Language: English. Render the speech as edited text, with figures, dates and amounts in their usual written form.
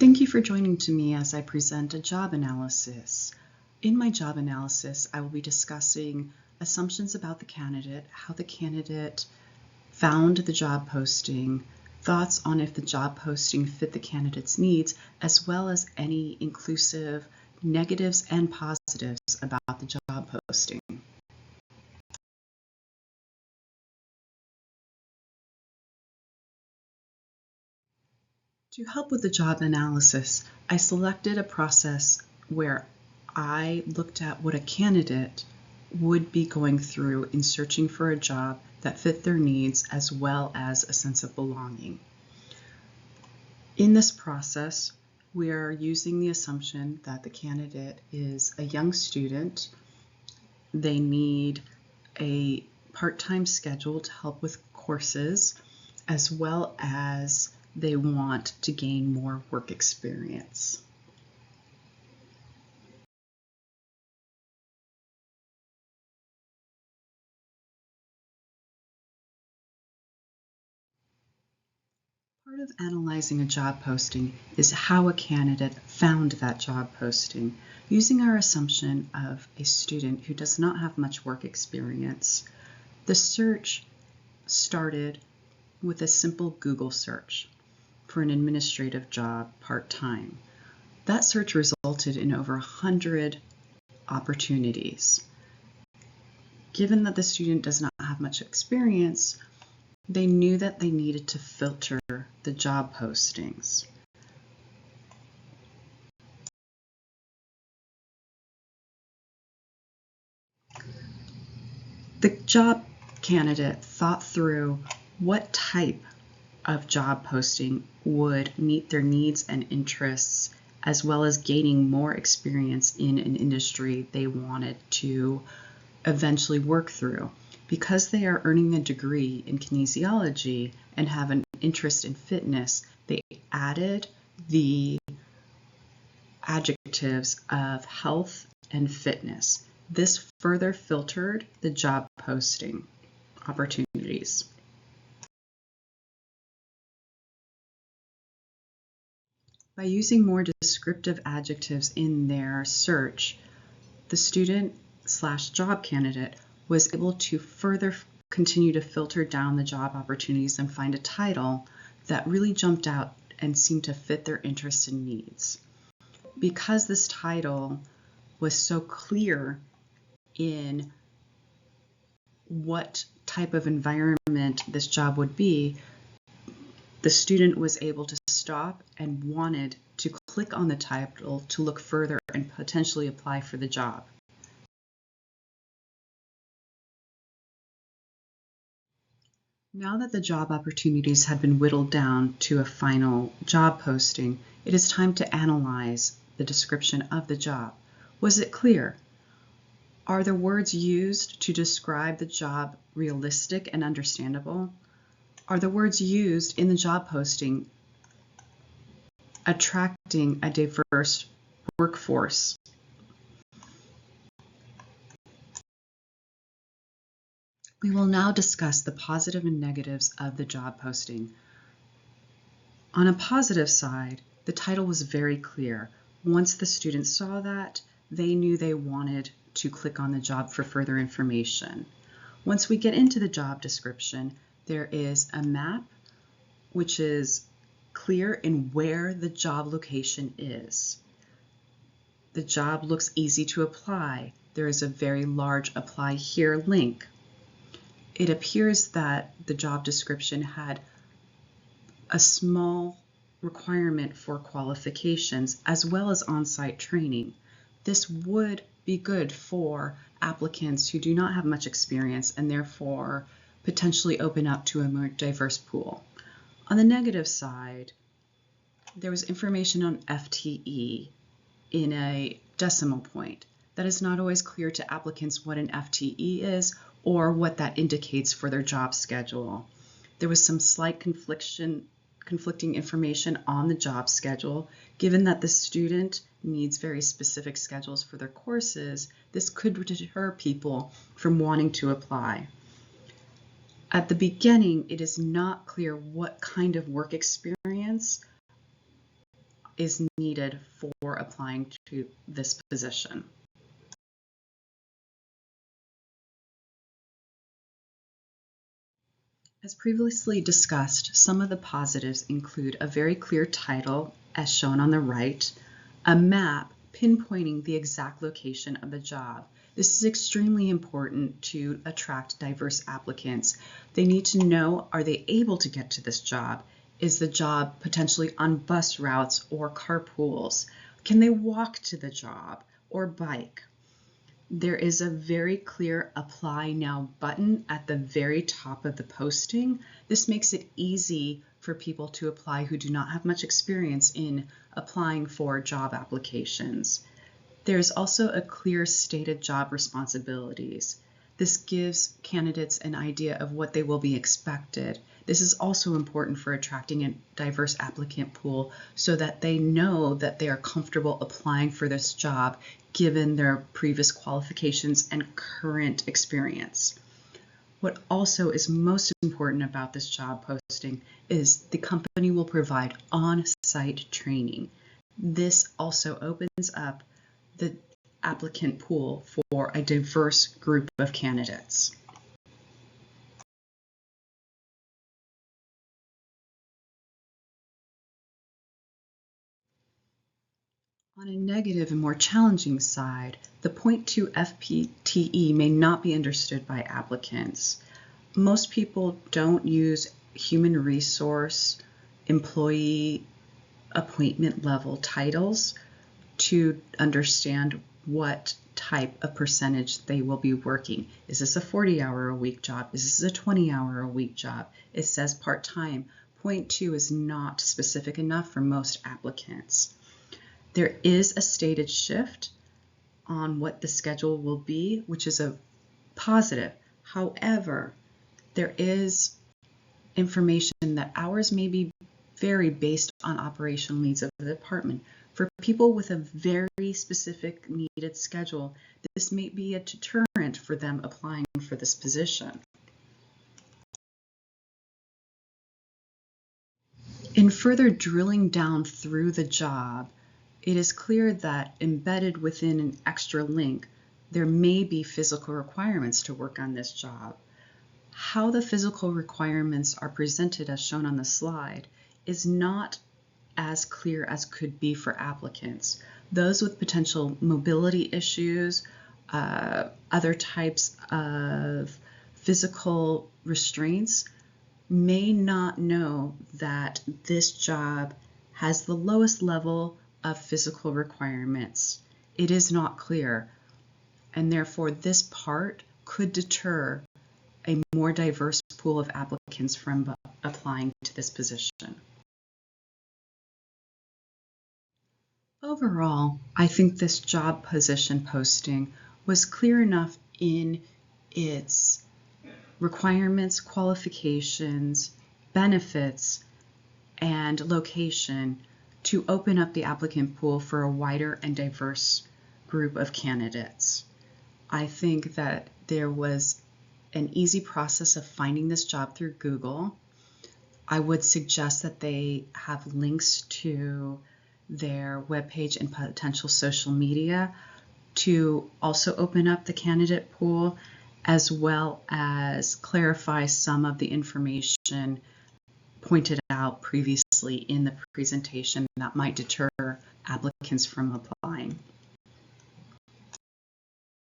Thank you for joining me as I present a job analysis. In my job analysis, I will be discussing assumptions about the candidate, how the candidate found the job posting, thoughts on if the job posting fit the candidate's needs, as well as any inclusive negatives and positives about the job posting. To help with the job analysis, I selected a process where I looked at what a candidate would be going through in searching for a job that fit their needs as well as a sense of belonging. In this process, we are using the assumption that the candidate is a young student. They need a part-time schedule to help with courses, as well as they want to gain more work experience. Part of analyzing a job posting is how a candidate found that job posting. Using our assumption of a student who does not have much work experience, the search started with a simple Google search for an administrative job part-time. That search resulted in over 100 opportunities. Given that the student does not have much experience, they knew that they needed to filter the job postings. The job candidate thought through what type of job posting would meet their needs and interests, as well as gaining more experience in an industry they wanted to eventually work through. Because they are earning a degree in kinesiology and have an interest in fitness, they added the adjectives of health and fitness. This further filtered the job posting opportunities. By using more descriptive adjectives in their search, the student/job candidate was able to further continue to filter down the job opportunities and find a title that really jumped out and seemed to fit their interests and needs. Because this title was so clear in what type of environment this job would be, the student was able to stop and wanted to click on the title to look further and potentially apply for the job. Now that the job opportunities had been whittled down to a final job posting, it is time to analyze the description of the job. Was it clear? Are the words used to describe the job realistic and understandable? Are the words used in the job posting attracting a diverse workforce? We will now discuss the positive and negatives of the job posting. On a positive side, the title was very clear. Once the students saw that, they knew they wanted to click on the job for further information. Once we get into the job description, there is a map which is clear in where the job location is. The job looks easy to apply. There is a very large Apply Here link. It appears that the job description had a small requirement for qualifications as well as on-site training. This would be good for applicants who do not have much experience and therefore potentially open up to a more diverse pool. On the negative side, there was information on FTE in a decimal point. That is not always clear to applicants what an FTE is or what that indicates for their job schedule. There was some slight conflicting information on the job schedule. Given that the student needs very specific schedules for their courses, this could deter people from wanting to apply. At the beginning, it is not clear what kind of work experience is needed for applying to this position. As previously discussed, some of the positives include a very clear title, as shown on the right, a map pinpointing the exact location of the job. This is extremely important to attract diverse applicants. They need to know, are they able to get to this job? Is the job potentially on bus routes or carpools? Can they walk to the job or bike? There is a very clear Apply Now button at the very top of the posting. This makes it easy for people to apply who do not have much experience in applying for job applications. There's also a clear stated job responsibilities. This gives candidates an idea of what they will be expected. This is also important for attracting a diverse applicant pool so that they know that they are comfortable applying for this job given their previous qualifications and current experience. What also is most important about this job posting is the company will provide on-site training. This also opens up the applicant pool for a diverse group of candidates. On a negative and more challenging side, the .2 FPTE may not be understood by applicants. Most people don't use human resource employee appointment level titles to understand what type of percentage they will be working. Is this a 40-hour-a-week job? Is this a 20-hour-a-week job? It says part-time. .2 is not specific enough for most applicants. There is a stated shift on what the schedule will be, which is a positive. However, there is information that hours may be vary based on operational needs of the department. For people with a very specific needed schedule, this may be a deterrent for them applying for this position. In further drilling down through the job, it is clear that embedded within an extra link, there may be physical requirements to work on this job. How the physical requirements are presented as shown on the slide is not as clear as could be for applicants. Those with potential mobility issues, other types of physical restraints may not know that this job has the lowest level of physical requirements. It is not clear, and therefore this part could deter a more diverse pool of applicants from applying to this position. Overall, I think this job position posting was clear enough in its requirements, qualifications, benefits, and location to open up the applicant pool for a wider and diverse group of candidates. I think that there was an easy process of finding this job through Google. I would suggest that they have links to their webpage and potential social media to also open up the candidate pool, as well as clarify some of the information pointed out previously in the presentation that might deter applicants from applying.